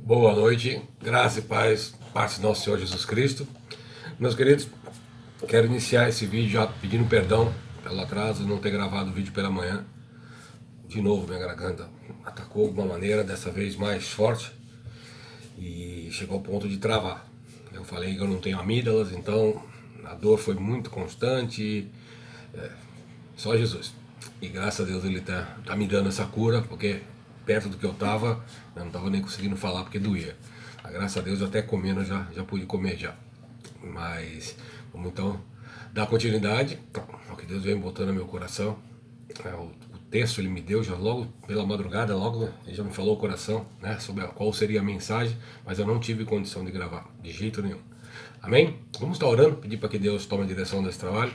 Boa noite, graça e paz, parte do nosso Senhor Jesus Cristo. Meus queridos, quero iniciar esse vídeo já pedindo perdão pelo atraso de não ter gravado o vídeo pela manhã. De novo, minha garganta atacou de uma maneira, dessa vez mais forte, e chegou ao ponto de travar. Eu falei que eu não tenho amígdalas, então a dor foi muito constante, só Jesus. E graças a Deus ele tá me dando essa cura, porque perto do que eu não estava nem conseguindo falar porque doía. Graças a Deus até comendo já pude comer já. Mas vamos então dar continuidade ao que Deus vem botando no meu coração. O texto ele me deu já logo pela madrugada, logo ele já me falou o coração, né, sobre qual seria a mensagem, mas eu não tive condição de gravar, de jeito nenhum. Amém? Vamos estar orando, pedir para que Deus tome a direção desse trabalho.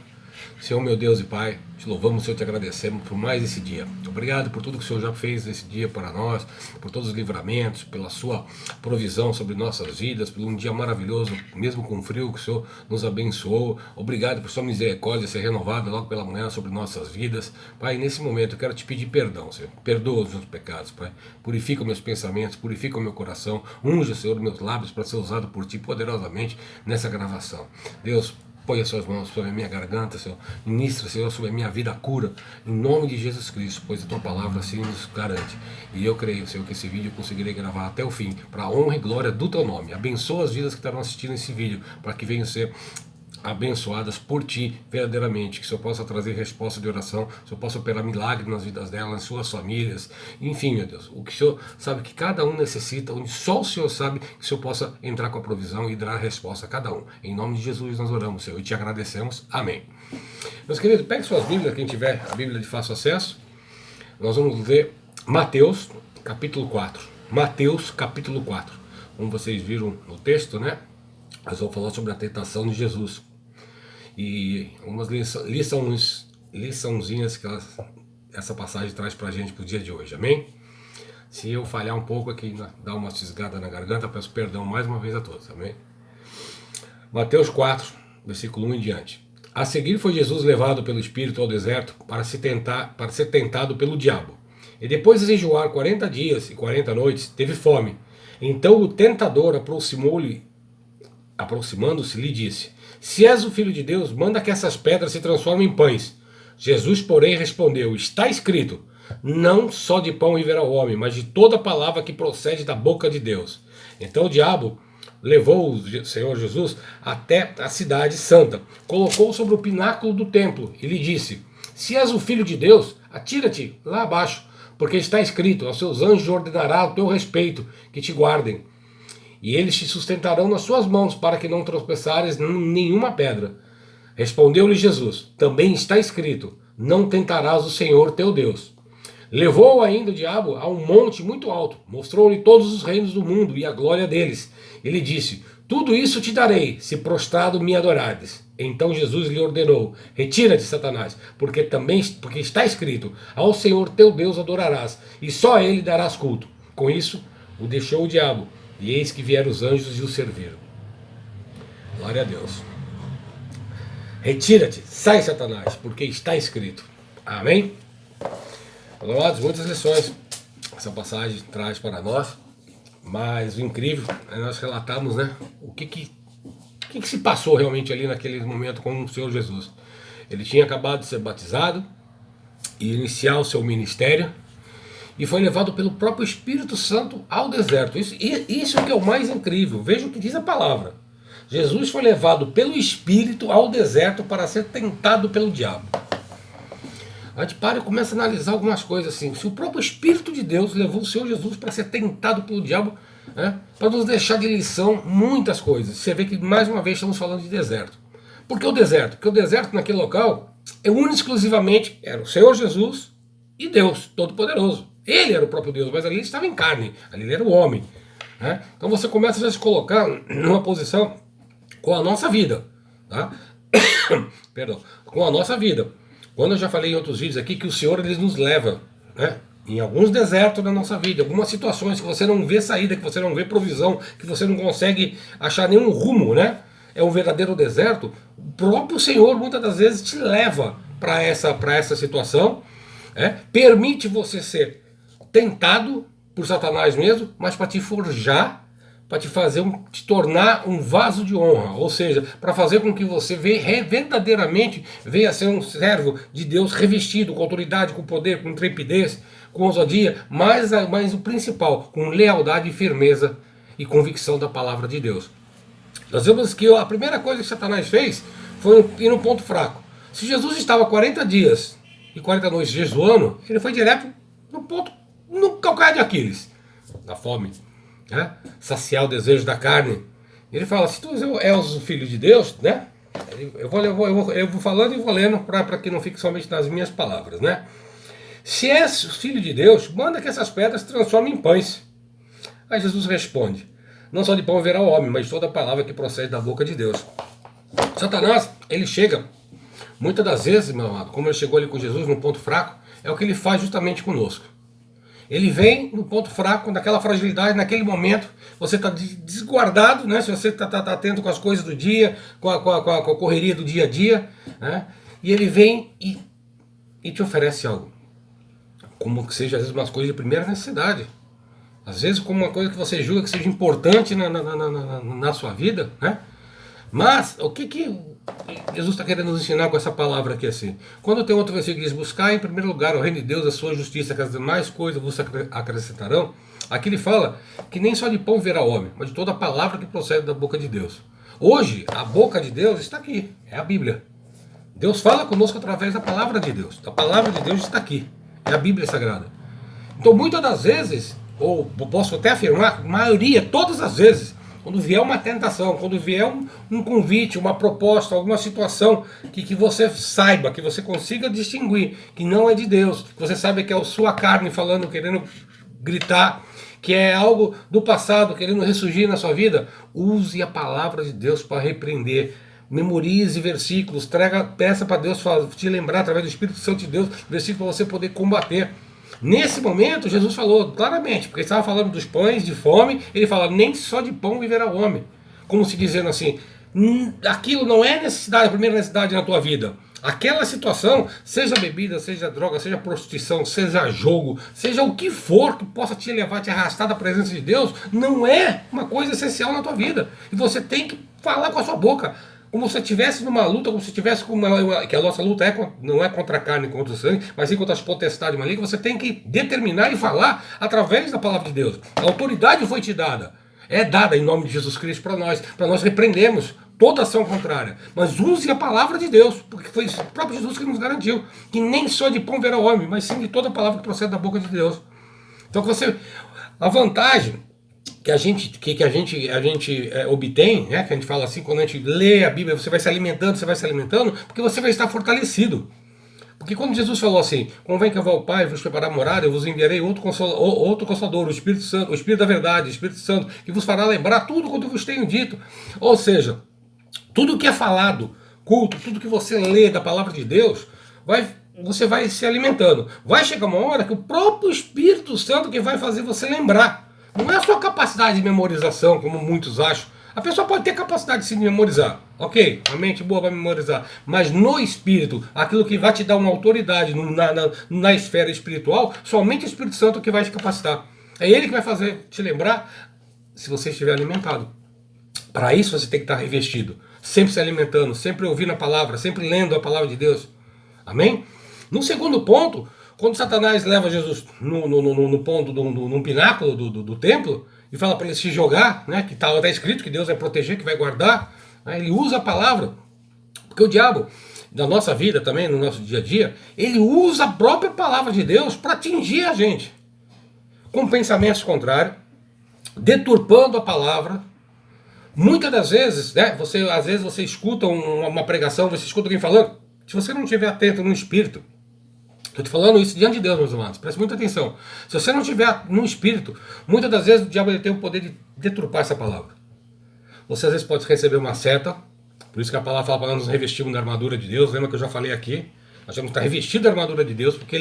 Senhor, meu Deus e Pai, te louvamos, Senhor, te agradecemos por mais esse dia. Obrigado por tudo que o Senhor já fez nesse dia para nós, por todos os livramentos, pela sua provisão sobre nossas vidas, por um dia maravilhoso, mesmo com frio, que o Senhor nos abençoou. Obrigado por sua misericórdia ser renovada logo pela manhã sobre nossas vidas. Pai, nesse momento eu quero te pedir perdão, Senhor. Perdoa os meus pecados, Pai. Purifica os meus pensamentos, purifica o meu coração. Unja, Senhor, meus lábios para ser usado por Ti poderosamente nessa gravação. Deus, põe as suas mãos sobre a minha garganta, Senhor. Ministra, Senhor, sobre a minha vida a cura, em nome de Jesus Cristo, pois a Tua palavra assim nos garante. E eu creio, Senhor, que esse vídeo eu conseguirei gravar até o fim, para a honra e glória do Teu nome. Abençoa as vidas que estarão assistindo esse vídeo, para que venham ser abençoadas por Ti verdadeiramente, que o Senhor possa trazer resposta de oração, que o Senhor possa operar milagres nas vidas delas, nas suas famílias, enfim, meu Deus, o que o Senhor sabe que cada um necessita, onde só o Senhor sabe, que o Senhor possa entrar com a provisão e dar a resposta a cada um. Em nome de Jesus nós oramos, Senhor, e te agradecemos. Amém. Meus queridos, pegue suas Bíblias, quem tiver a Bíblia de fácil acesso, nós vamos ler Mateus capítulo 4. Mateus capítulo 4. Como vocês viram no texto, né? Nós vamos falar sobre a tentação de Jesus. E algumas liçãozinhas que essa passagem traz pra gente pro dia de hoje, amém? Se eu falhar um pouco aqui, dar uma fisgada na garganta, peço perdão mais uma vez a todos, amém? Mateus 4, versículo 1 em diante. A seguir foi Jesus levado pelo Espírito ao deserto para ser tentado pelo diabo. E depois de jejuar 40 dias e 40 noites, teve fome. Então o tentador aproximando-se, lhe disse: Se és o Filho de Deus, manda que essas pedras se transformem em pães. Jesus, porém, respondeu: Está escrito, não só de pão viverá o homem, mas de toda palavra que procede da boca de Deus. Então o diabo levou o Senhor Jesus até a cidade santa, colocou-o sobre o pináculo do templo e lhe disse: Se és o Filho de Deus, atira-te lá abaixo, porque está escrito, aos seus anjos ordenará o teu respeito, que te guardem. E eles te sustentarão nas suas mãos, para que não tropeçares em nenhuma pedra. Respondeu-lhe Jesus: Também está escrito, não tentarás o Senhor teu Deus. Levou ainda o diabo a um monte muito alto, mostrou-lhe todos os reinos do mundo e a glória deles. Ele disse: Tudo isso te darei, se prostrado me adorares. Então Jesus lhe ordenou: Retira-te, Satanás, porque está escrito, ao Senhor teu Deus adorarás, e só a ele darás culto. Com isso, o deixou o diabo. E eis que vieram os anjos e o serviram. Glória a Deus. Retira-te, sai, Satanás, porque está escrito. Amém? Amados, muitas lições essa passagem traz para nós. Mas o incrível é nós relatarmos, né, o que se passou realmente ali naquele momento com o Senhor Jesus. Ele tinha acabado de ser batizado e iniciar o seu ministério, e foi levado pelo próprio Espírito Santo ao deserto. Isso que é o mais incrível. Veja o que diz a palavra. Jesus foi levado pelo Espírito ao deserto para ser tentado pelo diabo. A gente para e começa a analisar algumas coisas assim. Se o próprio Espírito de Deus levou o Senhor Jesus para ser tentado pelo diabo, né, para nos deixar de lição muitas coisas. Você vê que mais uma vez estamos falando de deserto. Por que o deserto? Porque o deserto naquele local é único e exclusivamente era o Senhor Jesus e Deus Todo-Poderoso. Ele era o próprio Deus, mas ali ele estava em carne, ali ele era o homem, né? Então você começa a se colocar numa posição com a nossa vida, tá? Perdão, com a nossa vida. Quando eu já falei em outros vídeos aqui que o Senhor ele nos leva, né, em alguns desertos da nossa vida, algumas situações que você não vê saída, que você não vê provisão, que você não consegue achar nenhum rumo, né? É um verdadeiro deserto. O próprio Senhor muitas das vezes te leva para essa situação, permite você ser tentado por Satanás mesmo, mas para te forjar, para te fazer te tornar um vaso de honra, ou seja, para fazer com que você verdadeiramente venha a ser um servo de Deus revestido com autoridade, com poder, com intrepidez, com ousadia, mas o principal, com lealdade e firmeza e convicção da palavra de Deus. Nós vemos que a primeira coisa que Satanás fez foi ir no ponto fraco. Se Jesus estava 40 dias e 40 noites jejuando, ele foi direto no ponto, no calcanhar de Aquiles, da fome, né? Saciar o desejo da carne. Ele fala, se tu és o filho de Deus, né? Eu vou falando e vou lendo para que não fique somente nas minhas palavras, né? Se és filho de Deus, manda que essas pedras se transformem em pães. Aí Jesus responde, não só de pão verá o homem, mas toda palavra que procede da boca de Deus. Satanás, ele chega, muitas das vezes, meu amado, como ele chegou ali com Jesus no ponto fraco, é o que ele faz justamente conosco. Ele vem no ponto fraco, naquela fragilidade, naquele momento, você está desguardado, né? Se você está atento com as coisas do dia, com a correria do dia a dia, né? E ele vem e te oferece algo. Como que seja, às vezes, umas coisas de primeira necessidade. Às vezes, como uma coisa que você julga que seja importante na sua vida, né? Mas, o que Jesus está querendo nos ensinar com essa palavra aqui assim? Quando tem outro versículo que diz, buscar em primeiro lugar o reino de Deus, a sua justiça, que as demais coisas vos acrescentarão, aqui ele fala que nem só de pão verá o homem, mas de toda a palavra que procede da boca de Deus. Hoje, a boca de Deus está aqui, é a Bíblia. Deus fala conosco através da palavra de Deus. A palavra de Deus está aqui, é a Bíblia Sagrada. Então, muitas das vezes, ou posso até afirmar, maioria, todas as vezes, quando vier uma tentação, quando vier um convite, uma proposta, alguma situação que você saiba, que você consiga distinguir que não é de Deus, que você sabe que é a sua carne falando, querendo gritar, que é algo do passado querendo ressurgir na sua vida, use a palavra de Deus para repreender. Memorize versículos, peça para Deus te lembrar através do Espírito Santo de Deus, versículos para você poder combater. Nesse momento, Jesus falou claramente, porque ele estava falando dos pães, de fome, ele fala, nem só de pão viverá o homem. Como se dizendo assim, aquilo não é necessidade, a primeira necessidade na tua vida. Aquela situação, seja bebida, seja droga, seja prostituição, seja jogo, seja o que for que possa te levar, te arrastar da presença de Deus, não é uma coisa essencial na tua vida. E você tem que falar com a sua boca. Como se estivesse numa luta, como se estivesse com que a nossa luta não é contra a carne e contra o sangue, mas sim contra as potestades malignas. Você tem que determinar e falar através da palavra de Deus. A autoridade foi te dada, é dada em nome de Jesus Cristo para nós repreendermos toda ação contrária. Mas use a palavra de Deus, porque foi o próprio Jesus que nos garantiu que nem só de pão verá o homem, mas sim de toda a palavra que procede da boca de Deus. Então a vantagem que a gente obtém, né, que a gente fala assim, quando a gente lê a Bíblia, você vai se alimentando, porque você vai estar fortalecido. Porque quando Jesus falou assim, convém que eu vá ao Pai, vos preparar morada, eu vos enviarei outro Consolador, o Espírito Santo, o Espírito da verdade, o Espírito Santo, que vos fará lembrar tudo quanto eu vos tenho dito. Ou seja, tudo que é falado, culto, tudo que você lê da palavra de Deus, você vai se alimentando. Vai chegar uma hora que o próprio Espírito Santo que vai fazer você lembrar. Não é a sua capacidade de memorização, como muitos acham. A pessoa pode ter capacidade sim de memorizar. Ok, a mente boa vai memorizar. Mas no espírito, aquilo que vai te dar uma autoridade na esfera espiritual, somente o Espírito Santo que vai te capacitar. É ele que vai fazer te lembrar se você estiver alimentado. Para isso você tem que estar revestido. Sempre se alimentando, sempre ouvindo a palavra, sempre lendo a palavra de Deus. Amém? No segundo ponto, quando Satanás leva Jesus no ponto, num pináculo do templo, e fala para ele se jogar, né, que está escrito que Deus vai proteger, que vai guardar, né, ele usa a palavra. Porque o diabo, na nossa vida também, no nosso dia a dia, ele usa a própria palavra de Deus para atingir a gente. Com pensamentos contrários, deturpando a palavra. Muitas das vezes, né, às vezes você escuta uma pregação, você escuta alguém falando, se você não estiver atento no espírito, estou te falando isso diante de Deus, meus amados, preste muita atenção. Se você não estiver no espírito, muitas das vezes o diabo ele tem o poder de deturpar essa palavra. Você às vezes pode receber uma seta, por isso que a palavra fala para nós nos revestirmos da armadura de Deus. Lembra que eu já falei aqui? Nós temos que estar revestido da armadura de Deus, porque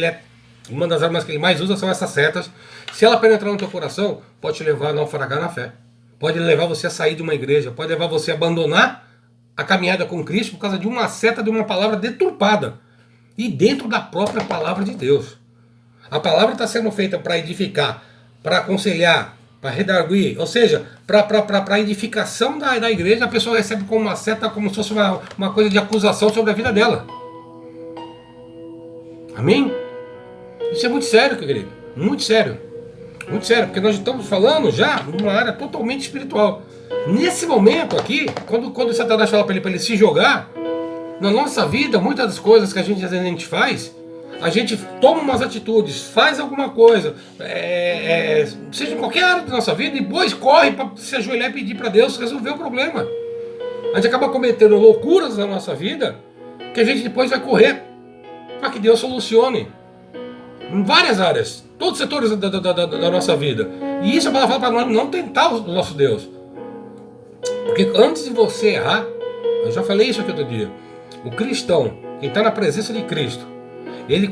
uma das armas que ele mais usa são essas setas. Se ela penetrar no teu coração, pode te levar a naufragar na fé. Pode levar você a sair de uma igreja, pode levar você a abandonar a caminhada com Cristo por causa de uma seta, de uma palavra deturpada. E dentro da própria palavra de Deus. A palavra está sendo feita para edificar para aconselhar, para redarguir, ou seja, para a edificação da igreja, a pessoa recebe como uma seta, como se fosse uma coisa de acusação sobre a vida dela. Amém? Isso é muito sério, querido. Muito sério. Muito sério, porque nós estamos falando já numa área totalmente espiritual. Nesse momento aqui, quando Satanás fala para ele se jogar, na nossa vida, muitas das coisas que às vezes a gente faz, a gente toma umas atitudes, faz alguma coisa, seja em qualquer área da nossa vida, e depois corre para se ajoelhar e pedir para Deus resolver o problema. A gente acaba cometendo loucuras na nossa vida, que a gente depois vai correr para que Deus solucione. Em várias áreas, todos os setores da nossa vida. E isso a palavra fala para nós não tentar o nosso Deus. Porque antes de você errar, eu já falei isso aqui outro dia, o cristão, quem está na presença de Cristo,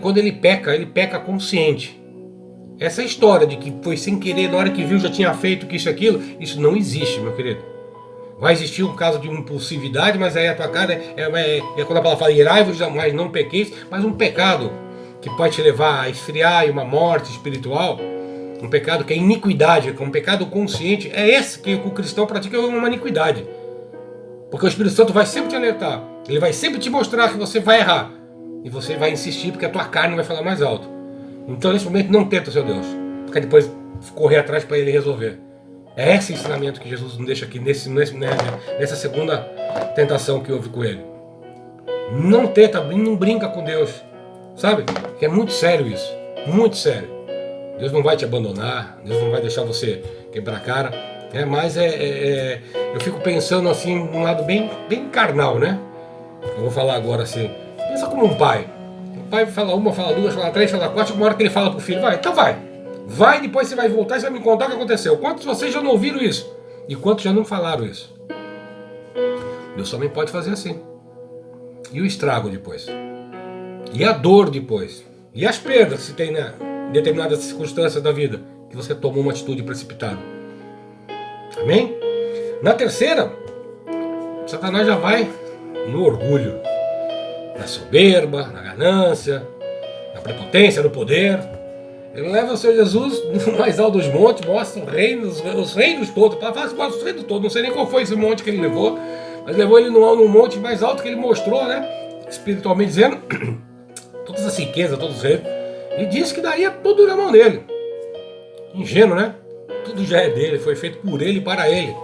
quando ele peca consciente. Essa história de que foi sem querer, na hora que viu já tinha feito que isso e aquilo, isso não existe, meu querido. Vai existir um caso de impulsividade, mas aí a tua cara é quando a palavra fala irai-vos, mas não pequeis, mas um pecado que pode te levar a esfriar e uma morte espiritual, um pecado que é iniquidade, que é um pecado consciente, é esse que o cristão pratica, uma iniquidade. Porque o Espírito Santo vai sempre te alertar, ele vai sempre te mostrar que você vai errar, e você vai insistir porque a tua carne vai falar mais alto. Então nesse momento não tenta o seu Deus, porque depois correr atrás para ele resolver. É esse ensinamento que Jesus nos deixa aqui nessa segunda tentação que houve com ele. Não tenta, não brinca com Deus, sabe? Que é muito sério isso, muito sério. Deus não vai te abandonar, Deus não vai deixar você quebrar a cara, mas eu fico pensando assim, num lado bem carnal, né? Eu vou falar agora assim, pensa como um pai. O pai fala uma, fala duas, fala três, fala quatro, uma hora que ele fala pro filho, vai, então vai. Vai, depois você vai voltar e você vai me contar o que aconteceu. Quantos de vocês já não ouviram isso? E quantos já não falaram isso? Deus também pode fazer assim. E o estrago depois? E a dor depois? E as perdas que se tem em determinadas circunstâncias da vida que você tomou uma atitude precipitada? Amém? Na terceira, Satanás já vai no orgulho, na soberba, na ganância, na prepotência, no poder. Ele leva o Senhor Jesus no mais alto dos montes, mostra os reinos todos. Fala os reinos todos, não sei nem qual foi esse monte que ele levou, mas levou ele no monte mais alto que ele mostrou, né? Espiritualmente dizendo, todas as riquezas, todos os reinos. E disse que daria tudo na mão dele. Ingênuo, né? Tudo já é dele, foi feito por ele e para ele.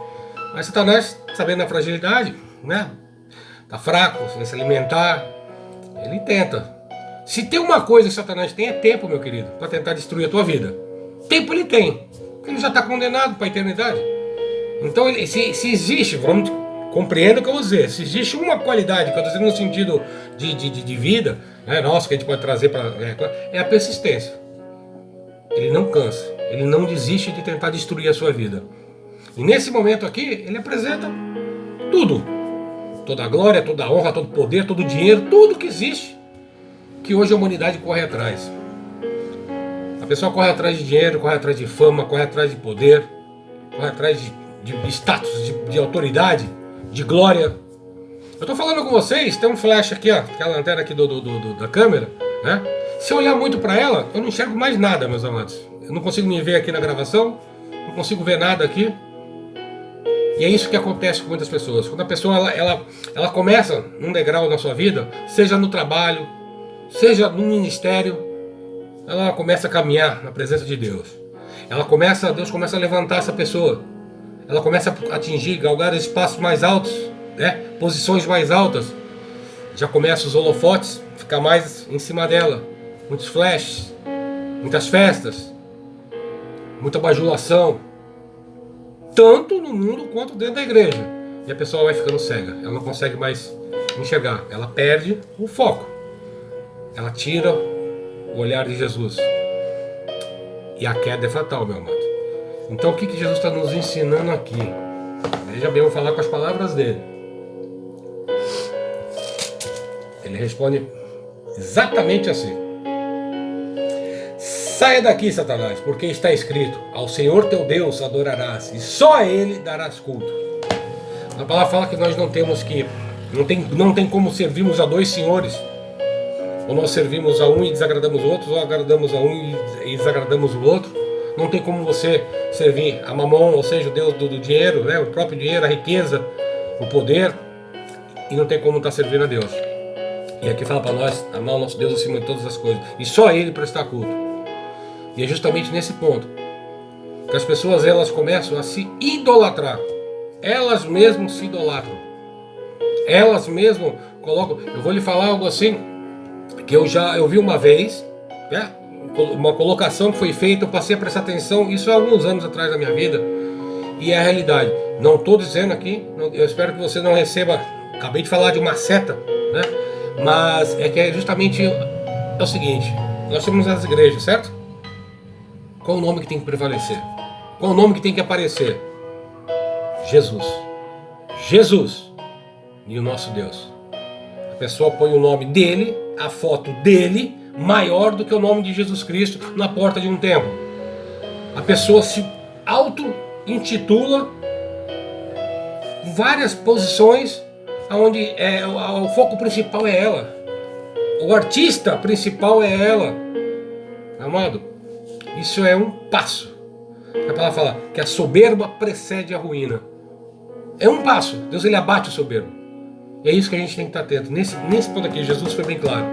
Mas Satanás, sabendo da fragilidade, né? Tá fraco, sem se alimentar, ele tenta. Se tem uma coisa que Satanás tem, é tempo, meu querido, para tentar destruir a tua vida. Tempo ele tem, porque ele já está condenado para a eternidade. Então, se existe, compreenda o que eu vou dizer, se existe uma qualidade, que eu estou dizendo no sentido de vida, né, nossa, que a gente pode trazer para... é a persistência. Ele não cansa, ele não desiste de tentar destruir a sua vida. E nesse momento aqui, ele apresenta tudo. Toda a glória, toda a honra, todo o poder, todo o dinheiro, tudo que existe, que hoje a humanidade corre atrás. A pessoa corre atrás de dinheiro, corre atrás de fama, corre atrás de poder, corre atrás de status, de autoridade, de glória. Eu estou falando com vocês, tem um flash aqui, ó, aquela lanterna aqui da câmera, né? Se eu olhar muito para ela, eu não enxergo mais nada, meus amados. Eu não consigo me ver aqui na gravação, não consigo ver nada aqui. E é isso que acontece com muitas pessoas. Quando a pessoa ela começa num degrau na sua vida, seja no trabalho, seja no ministério, ela começa a caminhar na presença de Deus. Deus começa a levantar essa pessoa. Ela começa a atingir, galgar espaços mais altos, né? Posições mais altas. Já começa os holofotes ficar mais em cima dela. Muitos flashes, muitas festas, muita bajulação, tanto no mundo quanto dentro da igreja. E a pessoa vai ficando cega, ela não consegue mais enxergar, ela perde o foco, ela tira o olhar de Jesus. E a queda é fatal, meu amado. Então o que Jesus está nos ensinando aqui? Veja bem, eu vou falar com as palavras dele. Ele responde exatamente assim: saia daqui, Satanás, porque está escrito: ao Senhor teu Deus adorarás, e só a Ele darás culto. A palavra fala que nós não tem como servirmos a dois senhores. Ou nós servimos a um e desagradamos o outro, ou agradamos a um e desagradamos o outro. Não tem como você servir a Mamon, ou seja, o Deus do dinheiro, né? O próprio dinheiro, a riqueza, o poder, e não tem como estar servindo a Deus. E aqui fala para nós amar o nosso Deus acima de todas as coisas, e só a Ele prestar culto. E é justamente nesse ponto que as pessoas elas começam a se idolatrar. Elas mesmas se idolatram. Elas mesmas colocam. Eu vou lhe falar algo assim que eu vi uma vez, né? Uma colocação que foi feita, eu passei a prestar atenção, isso há alguns anos atrás da minha vida, e é a realidade. Não estou dizendo aqui, eu espero que você não receba, acabei de falar de uma seta, né? Mas é que é justamente o seguinte: nós temos as igrejas, certo? Qual o nome que tem que prevalecer? Qual o nome que tem que aparecer? Jesus. Jesus e o nosso Deus. A pessoa põe o nome dele, a foto dele, maior do que o nome de Jesus Cristo na porta de um templo. A pessoa se auto-intitula várias posições onde o foco principal é ela. O artista principal é ela. Amado, isso é um passo. A palavra fala que a soberba precede a ruína. É um passo. Deus ele abate o soberbo. E é isso que a gente tem que estar atento. Nesse ponto aqui, Jesus foi bem claro.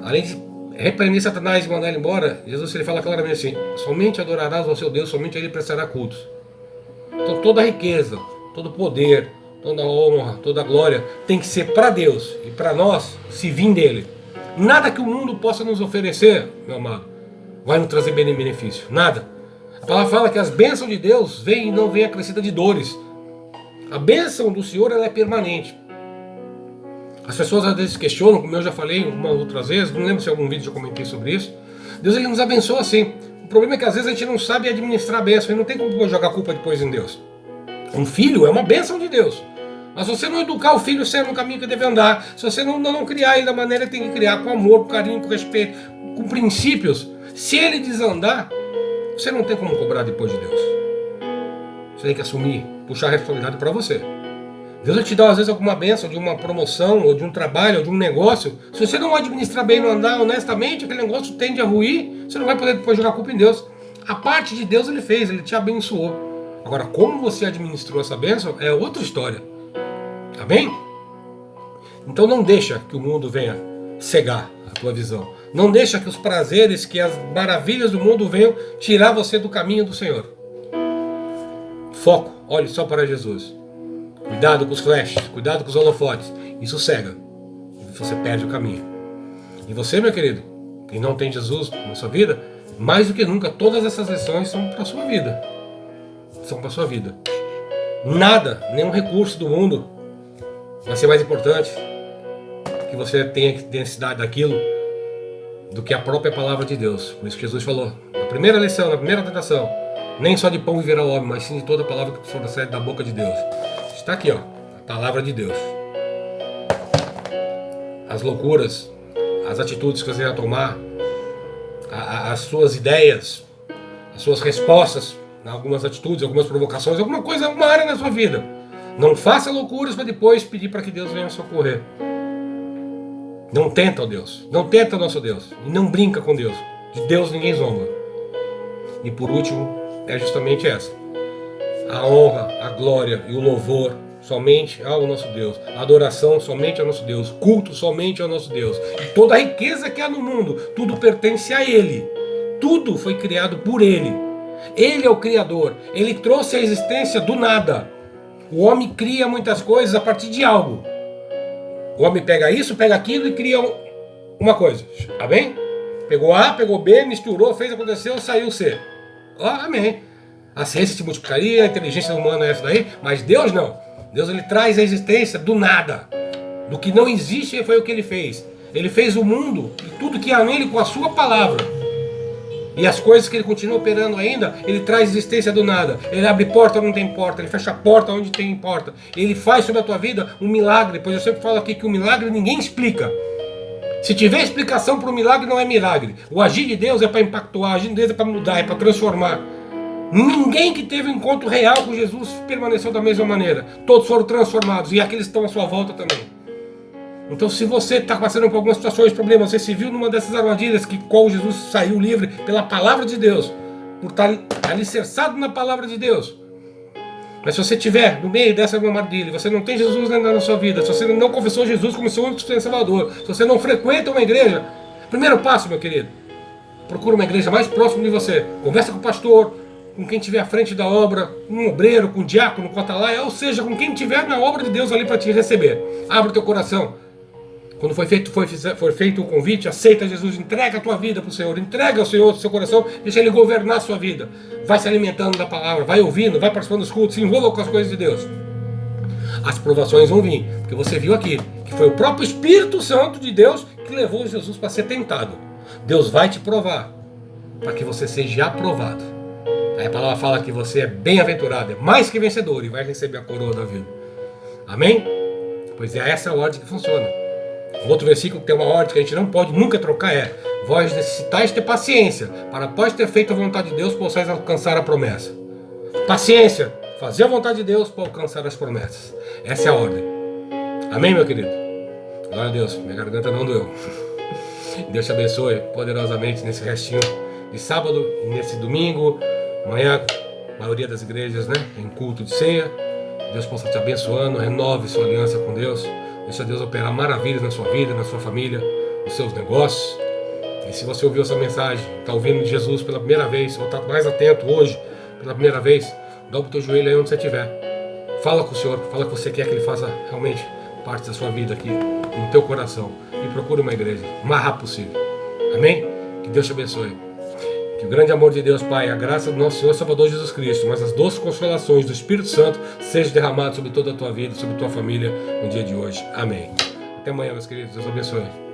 Além de repreender Satanás e mandar ele embora, Jesus ele fala claramente assim: somente adorarás ao seu Deus, somente a ele prestará cultos. Então toda a riqueza, todo o poder, toda a honra, toda a glória tem que ser para Deus e para nós se vir dele. Nada que o mundo possa nos oferecer, meu amado, vai nos trazer benefício. Nada. A palavra fala que as bênçãos de Deus vêm e não vêm acrescida de dores. A bênção do Senhor ela é permanente. As pessoas às vezes questionam, como eu já falei algumas outras vezes, não lembro se em algum vídeo eu comentei sobre isso. Deus ele nos abençoa assim. O problema é que às vezes a gente não sabe administrar a bênção e não tem como jogar a culpa depois em Deus. Um filho é uma bênção de Deus. Mas se você não educar o filho certo no caminho que deve andar, se você não criar ele da maneira que tem que criar, com amor, com carinho, com respeito, com princípios, se ele desandar, você não tem como cobrar depois de Deus. Você tem que assumir, puxar a responsabilidade para você. Deus vai te dar às vezes alguma bênção de uma promoção, ou de um trabalho, ou de um negócio. Se você não administrar bem, não andar honestamente, aquele negócio tende a ruir, você não vai poder depois jogar a culpa em Deus. A parte de Deus ele fez, ele te abençoou. Agora, como você administrou essa bênção é outra história. Tá bem? Então não deixa que o mundo venha cegar a tua visão. Não deixa que os prazeres, que as maravilhas do mundo venham tirar você do caminho do Senhor. Foco, olhe só para Jesus. Cuidado com os flashes, cuidado com os holofotes. Isso cega. Você perde o caminho. E você, meu querido, que não tem Jesus na sua vida, mais do que nunca, todas essas lições são para a sua vida. São para a sua vida. Nada, nenhum recurso do mundo vai ser mais importante que você tenha necessidade daquilo do que a própria palavra de Deus. Por isso que Jesus falou, na primeira lição, na primeira tentação, nem só de pão viverá o homem, mas sim de toda a palavra que procede da boca de Deus. Está aqui, ó, a palavra de Deus. As loucuras, as atitudes que você vai tomar, as suas ideias, as suas respostas, algumas atitudes, algumas provocações, alguma coisa, alguma área na sua vida. Não faça loucuras para depois pedir para que Deus venha socorrer. Não tenta, ó Deus. Não tenta o nosso Deus. E não brinca com Deus. De Deus ninguém zomba. E por último, é justamente essa. A honra, a glória e o louvor somente ao nosso Deus. A adoração somente ao nosso Deus. Culto somente ao nosso Deus. E toda a riqueza que há no mundo, tudo pertence a Ele. Tudo foi criado por Ele. Ele é o Criador. Ele trouxe a existência do nada. O homem cria muitas coisas a partir de algo. O homem pega isso, pega aquilo e cria uma coisa. Amém? Pegou A, pegou B, misturou, fez, aconteceu, saiu C. Amém. A ciência se multiplicaria, a inteligência humana é essa daí, mas Deus não. Deus ele traz a existência do nada. Do que não existe foi o que ele fez. Ele fez o mundo e tudo que há nele com a sua palavra. E as coisas que ele continua operando ainda, ele traz existência do nada. Ele abre porta onde não tem porta, ele fecha porta onde tem porta. Ele faz sobre a tua vida um milagre, pois eu sempre falo aqui que o milagre ninguém explica. Se tiver explicação para o milagre, não é milagre. O agir de Deus é para impactuar, o agir de Deus é para mudar, é para transformar. Ninguém que teve um encontro real com Jesus permaneceu da mesma maneira. Todos foram transformados e aqueles que estão à sua volta também. Então se você está passando por algumas situações, problemas, você se viu numa dessas armadilhas que qual Jesus saiu livre pela palavra de Deus, por estar alicerçado na palavra de Deus. Mas se você estiver no meio dessa armadilha, você não tem Jesus ainda na sua vida, se você não confessou Jesus como seu único Salvador, se você não frequenta uma igreja, primeiro passo, meu querido, procura uma igreja mais próxima de você. Conversa com o pastor, com quem estiver à frente da obra, com um obreiro, com um diácono, com atalaia, ou seja, com quem estiver na obra de Deus ali para te receber. Abre o teu coração. Quando for feito o convite, aceita Jesus, entrega a tua vida para o Senhor, entrega ao Senhor o seu coração, deixa Ele governar a sua vida. Vai se alimentando da palavra, vai ouvindo, vai participando dos cultos, se envolva com as coisas de Deus. As provações vão vir, porque você viu aqui, que foi o próprio Espírito Santo de Deus que levou Jesus para ser tentado. Deus vai te provar, para que você seja aprovado. Aí a palavra fala que você é bem-aventurado, é mais que vencedor e vai receber a coroa da vida. Amém? Pois é essa a ordem que funciona. Outro versículo que tem uma ordem que a gente não pode nunca trocar é: vós necessitais ter paciência, para após ter feito a vontade de Deus, possais alcançar a promessa. Paciência, fazer a vontade de Deus para alcançar as promessas. Essa é a ordem. Amém, meu querido? Glória a Deus, minha garganta não doeu. Deus te abençoe poderosamente nesse restinho de sábado e nesse domingo. Amanhã, a maioria das igrejas, né, tem culto de ceia. Deus possa te abençoando, renove sua aliança com Deus. Deixa Deus operar maravilhas na sua vida, na sua família, nos seus negócios. E se você ouviu essa mensagem, está ouvindo de Jesus pela primeira vez, ou está mais atento hoje pela primeira vez, dobra o teu joelho aí onde você estiver. Fala com o Senhor, fala que você quer que Ele faça realmente parte da sua vida aqui, no teu coração. E procure uma igreja, o mais rápido possível. Amém? Que Deus te abençoe. Que o grande amor de Deus, Pai, a graça do nosso Senhor Salvador Jesus Cristo, mas as doces consolações do Espírito Santo sejam derramadas sobre toda a tua vida, sobre a tua família no dia de hoje. Amém. Até amanhã, meus queridos. Deus abençoe.